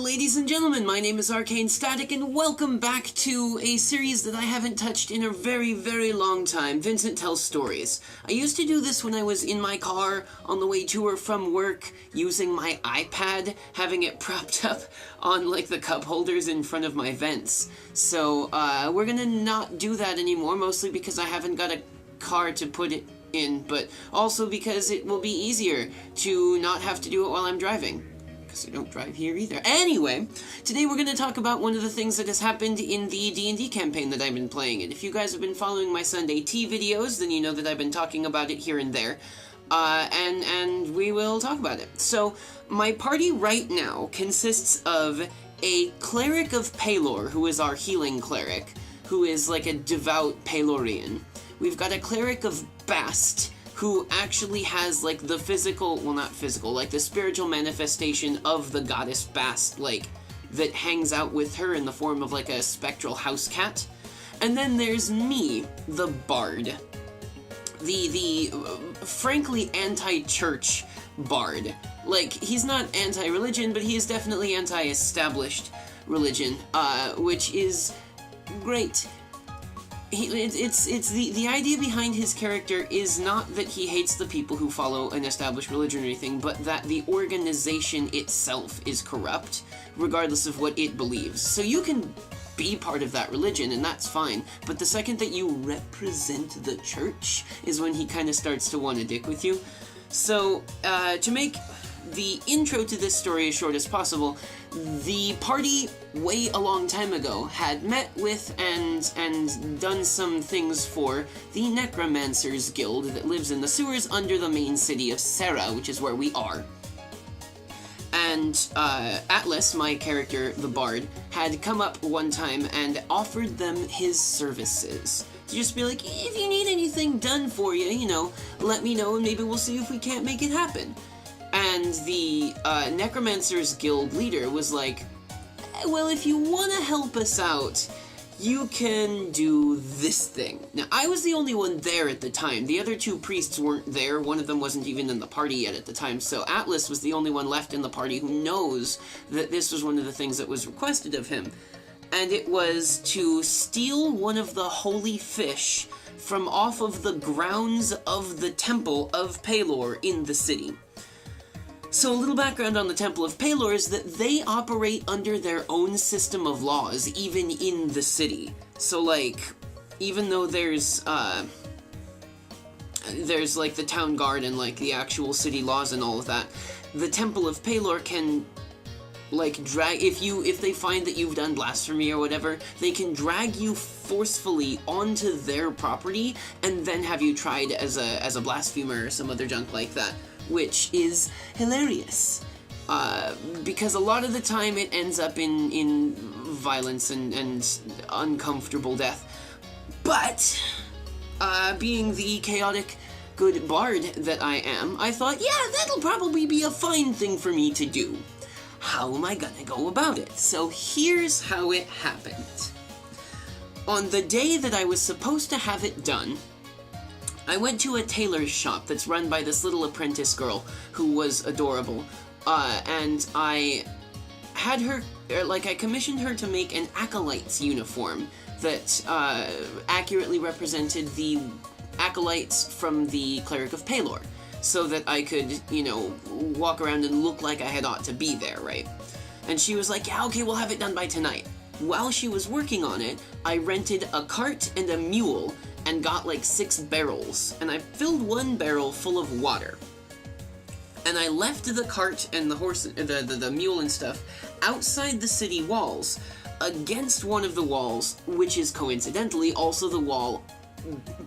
ladies and gentlemen, my name is Arcane Static, and welcome back to a series that I haven't touched in a very, very long time, Vincent Tells Stories. I used to do this when I was in my car on the way to or from work, using my iPad, having it propped up on, like, the cup holders in front of my vents. So, we're gonna not do that anymore, mostly because I haven't got a car to put it in, but also because it will be easier to not have to do it while I'm driving. Because I don't drive here either. Anyway, today we're going to talk about one of the things that has happened in the D&D campaign that I've been playing. And if you guys have been following my Sunday Tea videos, then you know that I've been talking about it here and there. And we will talk about it. So, my party right now consists of a cleric of Pelor, who is our healing cleric, who is like a devout Pelorian. We've got a cleric of Bast, who actually has, like, the physical, well, not physical, like, the spiritual manifestation of the goddess Bast, like, that hangs out with her in the form of, like, a spectral house cat. And then there's me, the bard. The frankly anti-church bard. Like, he's not anti-religion, but he is definitely anti-established religion, which is great. The idea behind his character is not that he hates the people who follow an established religion or anything, but that the organization itself is corrupt, regardless of what it believes. So you can be part of that religion, and that's fine, but the second that you represent the church is when he kind of starts to want to dick with you. So, to make the intro to this story as short as possible, the party way a long time ago had met with and done some things for the Necromancers Guild that lives in the sewers under the main city of Serra, which is where we are. And Atlas, my character, the bard, had come up one time and offered them his services. To just be like, if you need anything done for you, you know, let me know and maybe we'll see if we can't make it happen. And the Necromancers Guild leader was like, well, if you want to help us out, you can do this thing. Now, I was the only one there at the time. The other two priests weren't there. One of them wasn't even in the party yet at the time, so Atlas was the only one left in the party who knows that this was one of the things that was requested of him. And it was to steal one of the holy fish from off of the grounds of the Temple of Pelor in the city. So a little background on the Temple of Pelor is that they operate under their own system of laws, even in the city. So, like, even though there's like, the town guard and, like, the actual city laws and all of that, the Temple of Pelor can, like, drag, if they find that you've done blasphemy or whatever, they can drag you forcefully onto their property and then have you tried as a blasphemer or some other junk like that. Which is hilarious, because a lot of the time it ends up in violence and uncomfortable death. But, being the chaotic good bard that I am, I thought, yeah, that'll probably be a fine thing for me to do. How am I gonna go about it? So here's how it happened. On the day that I was supposed to have it done, I went to a tailor's shop that's run by this little apprentice girl who was adorable, and I had her, I commissioned her to make an acolyte's uniform that accurately represented the acolytes from the Cleric of Pelor, so that I could, you know, walk around and look like I had ought to be there, right? And she was like, yeah, okay, we'll have it done by tonight. While she was working on it, I rented a cart and a mule and got like 6 barrels, and I filled one barrel full of water. And I left the cart and the horse, the mule and stuff outside the city walls, against one of the walls, which is coincidentally also the wall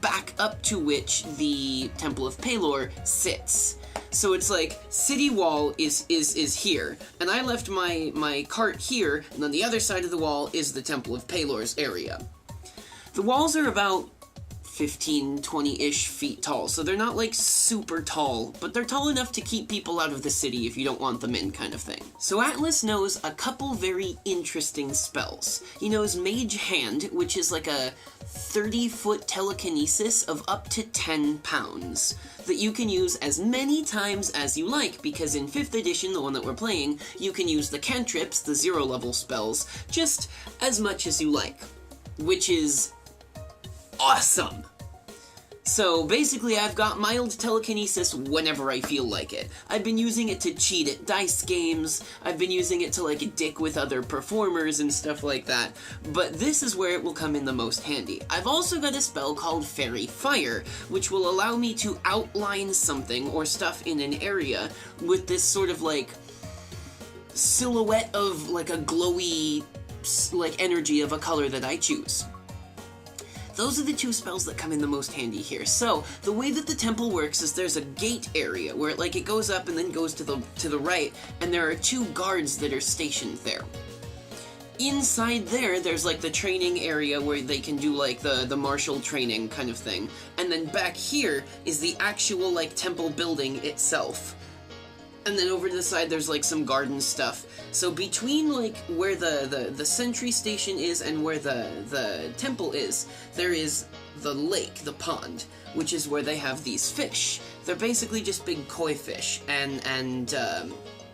back up to which the Temple of Pelor sits. So it's like, city wall is here, and I left my cart here, and on the other side of the wall is the Temple of Pelor's area. The walls are about 15, 20-ish feet tall. So they're not like super tall, but they're tall enough to keep people out of the city if you don't want them in, kind of thing. So Atlas knows a couple very interesting spells. He knows Mage Hand, which is like a 30-foot telekinesis of up to 10 pounds that you can use as many times as you like, because in 5th edition, the one that we're playing, you can use the cantrips, the 0-level spells, just as much as you like, which is awesome. So basically, I've got mild telekinesis whenever I feel like it. I've been using it to cheat at dice games, I've been using it to like dick with other performers and stuff like that, but this is where it will come in the most handy. I've also got a spell called Fairy Fire, which will allow me to outline something or stuff in an area with this sort of like silhouette of like a glowy like energy of a color that I choose. Those are the two spells that come in the most handy here. So, the way that the temple works is there's a gate area where it goes up and then goes to the right, and there are 2 guards that are stationed there. Inside there's like the training area where they can do like the martial training kind of thing. And then back here is the actual like temple building itself. And then over to the side, there's, like, some garden stuff. So between, like, where the sentry station is and where the temple is, there is the lake, the pond, which is where they have these fish. They're basically just big koi fish, and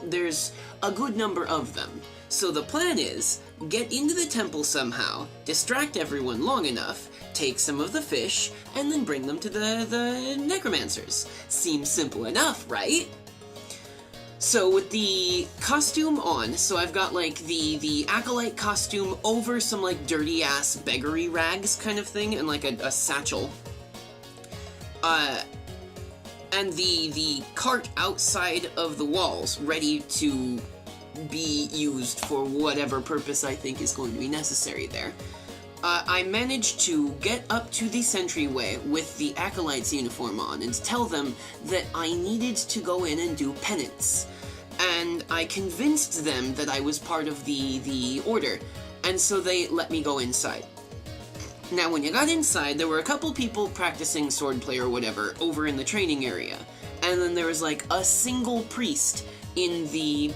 there's a good number of them. So the plan is, get into the temple somehow, distract everyone long enough, take some of the fish, and then bring them to the necromancers. Seems simple enough, right? So with the costume on, so I've got like the acolyte costume over some like dirty ass beggary rags kind of thing, and like a satchel. And the cart outside of the walls, ready to be used for whatever purpose I think is going to be necessary there. I managed to get up to the sentryway with the acolyte's uniform on and tell them that I needed to go in and do penance. And I convinced them that I was part of the order, and so they let me go inside. Now, when you got inside, there were a couple people practicing swordplay or whatever over in the training area, and then there was like a single priest in the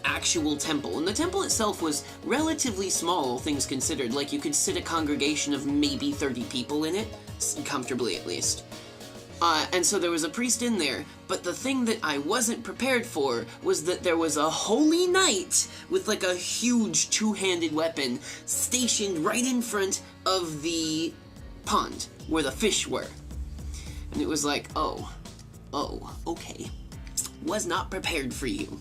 actual temple, and the temple itself was relatively small, all things considered. Like, you could sit a congregation of maybe 30 people in it, comfortably at least. And so there was a priest in there, but the thing that I wasn't prepared for was that there was a holy knight with like a huge 2-handed weapon stationed right in front of the pond where the fish were. And it was like, oh, okay. Was not prepared for you.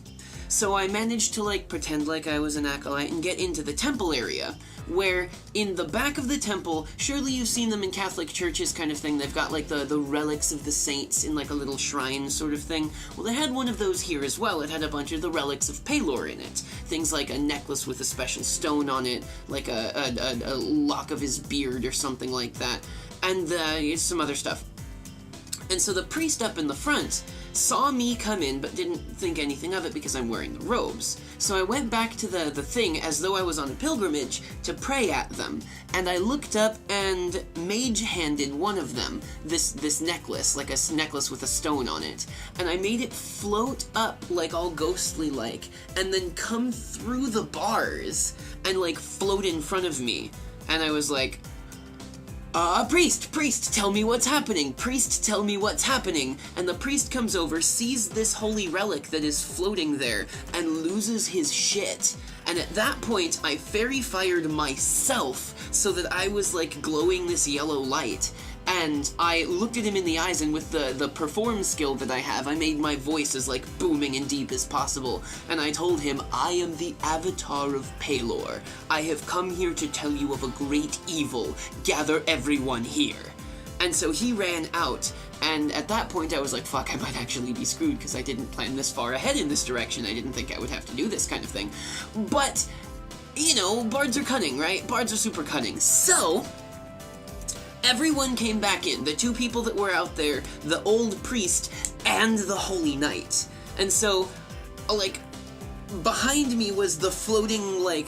So I managed to like pretend like I was an acolyte and get into the temple area, where in the back of the temple, surely you've seen them in Catholic churches kind of thing, they've got like the relics of the saints in like a little shrine sort of thing. Well, they had one of those here as well. It had a bunch of the relics of Pelor in it. Things like a necklace with a special stone on it, like a lock of his beard or something like that, and some other stuff. And so the priest up in the front saw me come in but didn't think anything of it because I'm wearing the robes. So I went back to the thing as though I was on a pilgrimage to pray at them, and I looked up and mage-handed one of them this necklace, like a necklace with a stone on it, and I made it float up like all ghostly-like, and then come through the bars and like float in front of me. And I was like, priest, tell me what's happening, priest, tell me what's happening. And the priest comes over, sees this holy relic that is floating there, and loses his shit. And at that point, I fairy fired myself so that I was like glowing this yellow light. And I looked at him in the eyes, and with the perform skill that I have, I made my voice as like booming and deep as possible. And I told him, I am the avatar of Pelor. I have come here to tell you of a great evil. Gather everyone here. And so he ran out, and at that point I was like, fuck, I might actually be screwed because I didn't plan this far ahead in this direction. I didn't think I would have to do this kind of thing. But, you know, bards are cunning, right? Bards are super cunning. So everyone came back in, the 2 people that were out there, the old priest, and the holy knight. And so, like, behind me was the floating, like,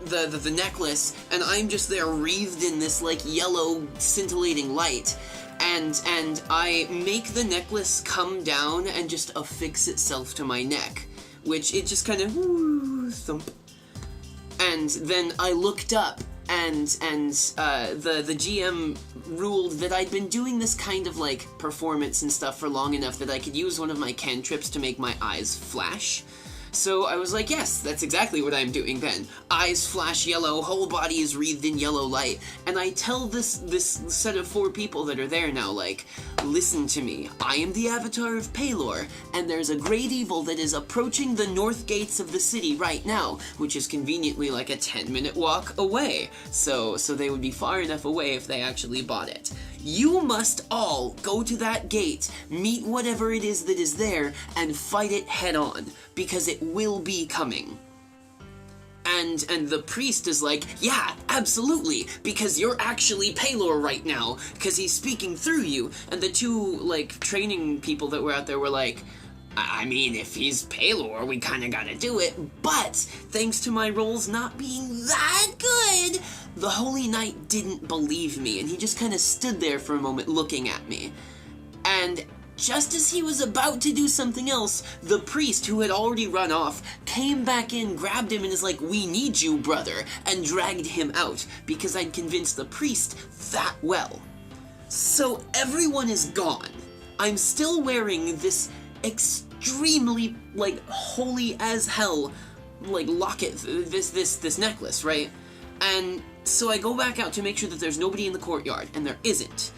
the necklace, and I'm just there wreathed in this, like, yellow scintillating light. And I make the necklace come down and just affix itself to my neck, which it just kind of thump. And then I looked up, and the GM ruled that I'd been doing this kind of, like, performance and stuff for long enough that I could use one of my cantrips to make my eyes flash. So I was like, yes, that's exactly what I'm doing then. Eyes flash yellow, whole body is wreathed in yellow light, and I tell this set of 4 people that are there now, like, listen to me, I am the avatar of Pelor, and there's a great evil that is approaching the north gates of the city right now, which is conveniently like a 10-minute walk away, so they would be far enough away if they actually bought it. You must all go to that gate, meet whatever it is that is there, and fight it head on, because it will be coming. And the priest is like, yeah, absolutely, because you're actually Pelor right now, because he's speaking through you. And the 2, like, training people that were out there were like, I mean, if he's Pelor, we kinda gotta do it, but thanks to my rolls not being that good, the Holy Knight didn't believe me, and he just kinda stood there for a moment looking at me. And just as he was about to do something else, the priest, who had already run off, came back in, grabbed him, and is like, we need you, brother, and dragged him out, because I'd convinced the priest that well. So everyone is gone. I'm still wearing this extremely, like, holy as hell, like, locket, this necklace, right? And so I go back out to make sure that there's nobody in the courtyard, and there isn't.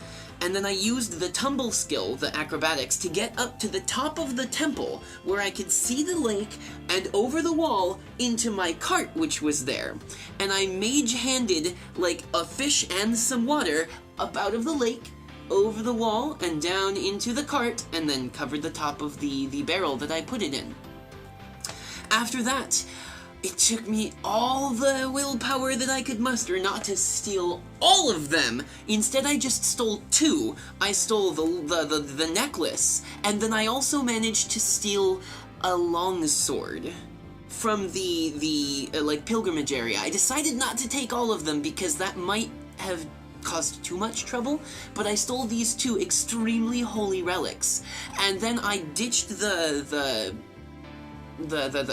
And then I used the tumble skill, the acrobatics, to get up to the top of the temple, where I could see the lake, and over the wall, into my cart, which was there. And I mage-handed, like, a fish and some water up out of the lake, over the wall, and down into the cart, and then covered the top of the barrel that I put it in. After that, it took me all the willpower that I could muster not to steal all of them. Instead, I just stole 2. I stole the necklace, and then I also managed to steal a longsword from the like, pilgrimage area. I decided not to take all of them because that might have caused too much trouble, but I stole these 2 extremely holy relics, and then I ditched the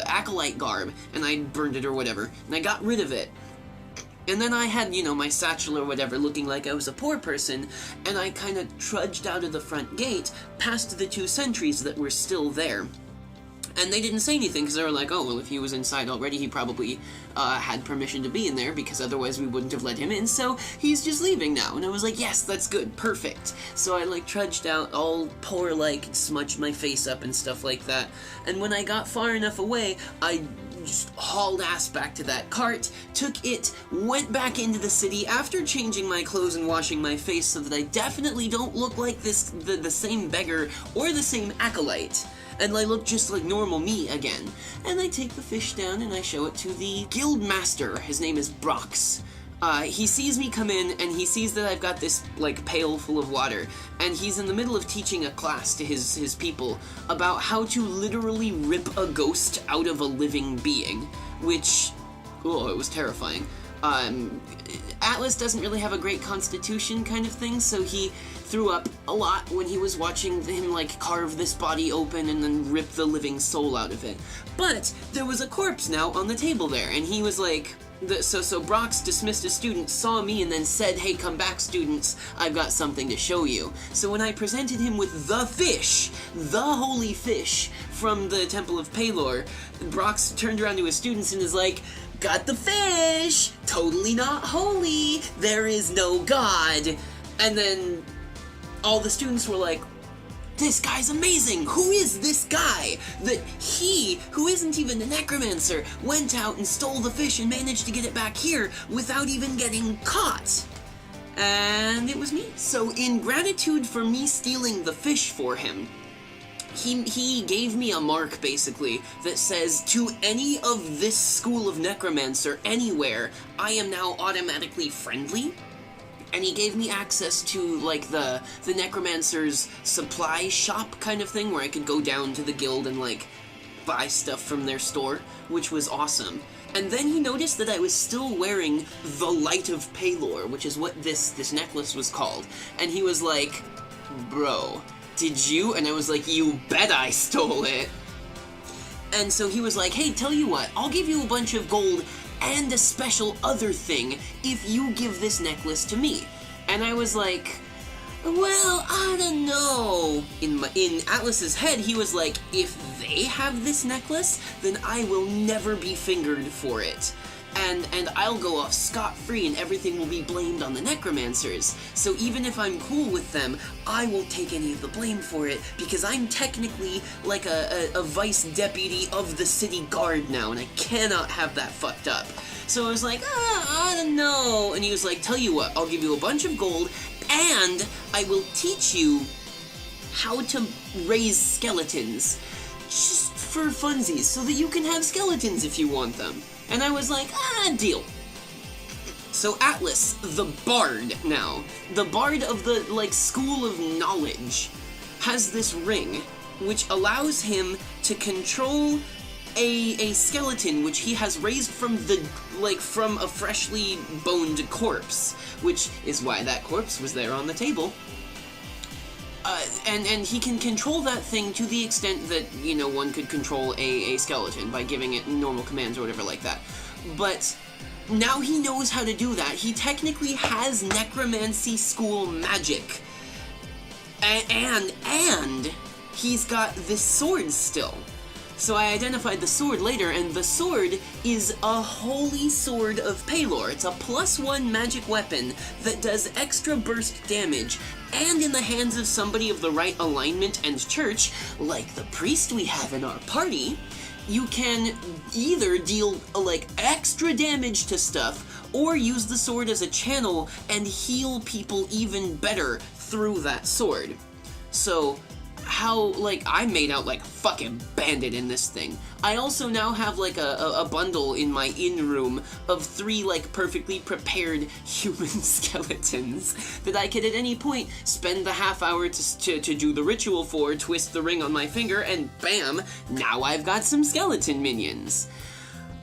acolyte garb, and I burned it or whatever, and I got rid of it. And then I had, you know, my satchel or whatever, looking like I was a poor person, and I kind of trudged out of the front gate, past the 2 sentries that were still there. And they didn't say anything, because they were like, oh, well, if he was inside already, he probably had permission to be in there, because otherwise we wouldn't have let him in, so he's just leaving now. And I was like, yes, that's good, perfect. So I, like, trudged out, all poor, like, smudged my face up and stuff like that. And when I got far enough away, I just hauled ass back to that cart, took it, went back into the city after changing my clothes and washing my face so that I definitely don't look like the same beggar or the same acolyte. And I look just like normal me again. And I take the fish down and I show it to the guild master. His name is Brox. He sees me come in, and he sees that I've got this, like, pail full of water, and he's in the middle of teaching a class to his people about how to literally rip a ghost out of a living being, which, oh, it was terrifying. Atlas doesn't really have a great constitution kind of thing, so he threw up a lot when he was watching him, like, carve this body open and then rip the living soul out of it. But there was a corpse now on the table there, and he was like, so Brox dismissed a student, saw me, and then said, hey, come back, students, I've got something to show you. So when I presented him with the fish, the holy fish from the Temple of Pelor, Brox turned around to his students and is like, got the fish! Totally not holy! There is no God! And then all the students were like, this guy's amazing! Who is this guy? That he, who isn't even a necromancer, went out and stole the fish and managed to get it back here without even getting caught. And it was me. So in gratitude for me stealing the fish for him, he gave me a mark, basically, that says, to any of this school of necromancer anywhere, I am now automatically friendly. And he gave me access to, like, the necromancer's supply shop kind of thing, where I could go down to the guild and, like, buy stuff from their store, which was awesome. And then he noticed that I was still wearing the Light of Pelor, which is what this necklace was called. And he was like, bro, did you? And I was like, you bet I stole it. And so he was like, hey, tell you what, I'll give you a bunch of gold and a special other thing if you give this necklace to me. And I was like, well, I don't know. In Atlas's head, he was like, if they have this necklace, then I will never be fingered for it. And I'll go off scot-free and everything will be blamed on the necromancers. So even if I'm cool with them, I won't take any of the blame for it, because I'm technically like a vice deputy of the city guard now, and I cannot have that fucked up. So I was like, I don't know. And he was like, tell you what, I'll give you a bunch of gold, and I will teach you how to raise skeletons. Just for funsies, so that you can have skeletons if you want them. And I was like, deal. So Atlas, the bard now, the bard of the, school of knowledge, has this ring, which allows him to control a skeleton which he has raised from from a freshly boned corpse, which is why that corpse was there on the table. And he can control that thing to the extent that, one could control a skeleton by giving it normal commands or whatever like that. But now he knows how to do that. He technically has necromancy school magic. And he's got this sword still. So I identified the sword later, and the sword is a Holy Sword of Pelor. It's a +1 magic weapon that does extra burst damage, and in the hands of somebody of the right alignment and church, like the priest we have in our party, you can either deal, extra damage to stuff, or use the sword as a channel and heal people even better through that sword. So how, I made out like a fucking bandit in this thing. I also now have, a bundle in my in-room of 3, perfectly prepared human skeletons that I could at any point spend the half hour to do the ritual for, twist the ring on my finger, and bam, now I've got some skeleton minions.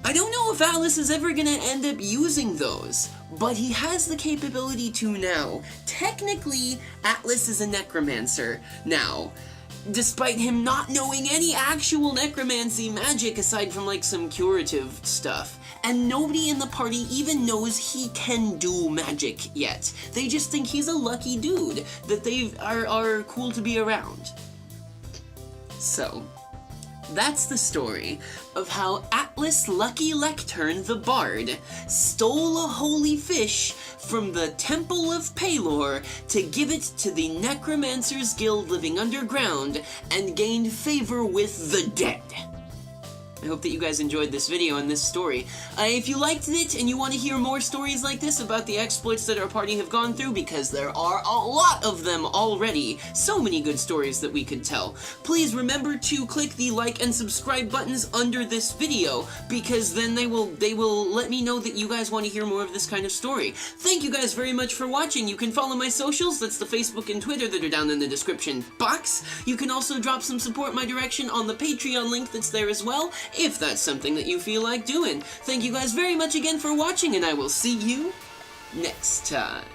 I don't know if Atlas is ever gonna end up using those, but he has the capability to now. Technically, Atlas is a necromancer now, despite him not knowing any actual necromancy magic aside from, some curative stuff. And nobody in the party even knows he can do magic yet. They just think he's a lucky dude, that they are cool to be around. So, that's the story of how Atlas Lucky Lectern the Bard stole a holy fish from the Temple of Pelor to give it to the Necromancers Guild living underground and gained favor with the dead. I hope that you guys enjoyed this video and this story. If you liked it and you want to hear more stories like this about the exploits that our party have gone through, because there are a lot of them already, so many good stories that we could tell, please remember to click the like and subscribe buttons under this video, because then they will let me know that you guys want to hear more of this kind of story. Thank you guys very much for watching. You can follow my socials, that's the Facebook and Twitter that are down in the description box. You can also drop some support my direction on the Patreon link that's there as well, if that's something that you feel like doing. Thank you guys very much again for watching, and I will see you next time.